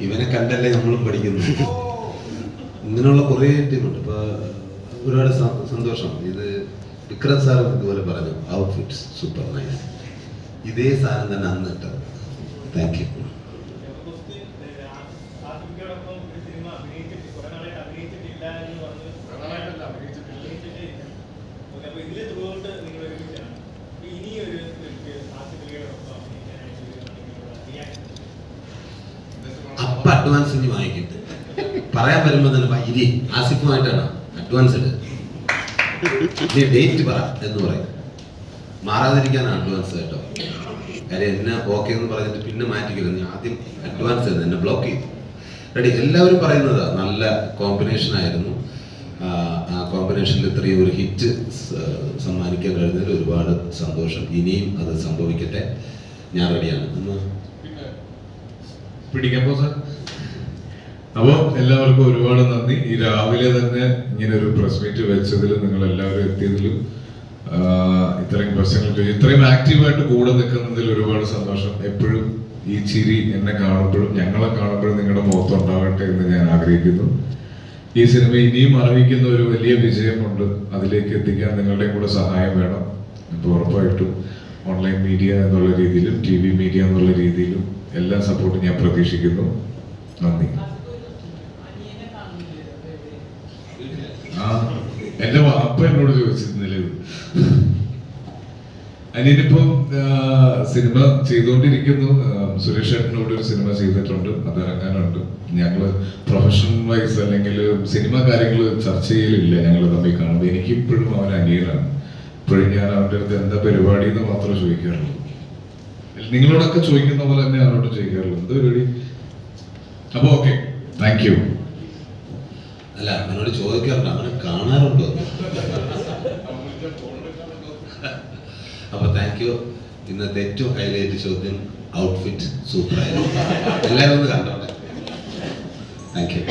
ഇവനെ കണ്ടല്ലേ നമ്മളും പഠിക്കുന്നു. ഇങ്ങനെയുള്ള കുറേ ടീമുണ്ട്. ഇപ്പോൾ ഒരുപാട് സന്തോഷം. ഇത് വിക്രം സാർ ഇതുപോലെ പറഞ്ഞു, ഔട്ട്ഫിറ്റ്സ് സൂപ്പർ നൈസ്. ഇതേ സാധനം തന്നെ അന്ന് ഇട്ടത്. Thank you. അപ്പൊ അഡ്വാൻസ് ഇനി വാങ്ങിക്കിട്ട് പറയാൻ വരുമ്പോ തന്നെ ഇരി ആസിഫുമായിട്ടാണ് അഡ്വാൻസ് ഇട്ട് ഡേറ്റ് പറ എന്ന് പറയും. മാറാതിരിക്കാനാണ് അഡ്വാൻസ് കേട്ടോ. കാര്യം എന്നെ ഓക്കെ എന്ന് പറഞ്ഞിട്ട് പിന്നെ മാറ്റിക്കില്ല. നീ ആദ്യം അഡ്വാൻസ് ചെയ്ത് എന്നെ ബ്ലോക്ക് ചെയ്തു. റെഡി. എല്ലാവരും പറയുന്നത് നല്ല കോമ്പിനേഷൻ ആയിരുന്നു. ആ കോമ്പിനേഷനിൽ ഇത്രയും ഒരു ഹിറ്റ് സമ്മാനിക്കാൻ കഴിഞ്ഞതിൽ ഒരുപാട് സന്തോഷം. ഇനിയും അത് സംഭവിക്കട്ടെ. ഞാൻ റെഡിയാണ്. പിടിക്കാൻ സാർ. അപ്പോൾ എല്ലാവർക്കും ഒരുപാട് നന്ദി. ഈ രാവിലെ തന്നെ ഇങ്ങനെ ഒരു പ്രസ് മീറ്റ് വെച്ചതിൽ നിങ്ങൾ എല്ലാവരും എത്തിയതിലും ഇത്രയും പ്രശ്നങ്ങൾ ചോദിച്ചു ഇത്രയും ആക്റ്റീവായിട്ട് കൂടെ നിൽക്കുന്നതിൽ ഒരുപാട് സന്തോഷം. എപ്പോഴും ഈ ചിരി എന്നെ കാണുമ്പോഴും ഞങ്ങളെ കാണുമ്പോഴും നിങ്ങളുടെ മുഖത്തുണ്ടാവട്ടെ എന്ന് ഞാൻ ആഗ്രഹിക്കുന്നു. ഈ സിനിമ ഇനിയും അർഹിക്കുന്ന ഒരു വലിയ വിജയമുണ്ട്. അതിലേക്ക് എത്തിക്കാൻ നിങ്ങളുടെയും കൂടെ സഹായം വേണം. അപ്പോൾ ഉറപ്പായിട്ടും ഓൺലൈൻ മീഡിയ എന്നുള്ള രീതിയിലും TV മീഡിയ എന്നുള്ള രീതിയിലും എല്ലാ സപ്പോർട്ടും ഞാൻ പ്രതീക്ഷിക്കുന്നു. നന്ദി. എന്റെ വാപ്പ എന്നോട് ചോദിച്ചിരുന്നില്ല. അനിയനിപ്പം സിനിമ ചെയ്തുകൊണ്ടിരിക്കുന്നു. സുരേഷ് ചേട്ടനോട് ഒരു സിനിമ ചെയ്തിട്ടുണ്ട്, അത് ഇറങ്ങാനുണ്ട്. ഞങ്ങള് പ്രൊഫഷൻ വൈസ് അല്ലെങ്കിൽ സിനിമ കാര്യങ്ങൾ ചർച്ച ചെയ്യലില്ല. ഞങ്ങൾ തമ്മിൽ കാണുമ്പോൾ എനിക്കിപ്പോഴും അവൻ അനിയനാണ്. ഇപ്പോഴും ഞാൻ അവൻ്റെ അടുത്ത് എന്താ പരിപാടി എന്ന് മാത്രമേ ചോദിക്കാറുള്ളൂ. നിങ്ങളോടൊക്കെ ചോദിക്കുന്ന പോലെ തന്നെ അവരോട് ചോദിക്കാറുള്ളൂ എന്താ പരിപാടി. അപ്പൊ ഓക്കെ, താങ്ക് യു. അല്ല, അവനോട് ചോദിക്കാറുണ്ട്, അവനെ കാണാറുണ്ടോ? അപ്പൊ താങ്ക് യു. ഇന്നത്തെ ഏറ്റവും ഹൈലൈറ്റ് ചോദ്യം, ഔട്ട്ഫിറ്റ് സൂപ്പർ ആയിരുന്നു. എല്ലാവരും ഒന്ന് കണ്ടോട്ടെ. Thank you.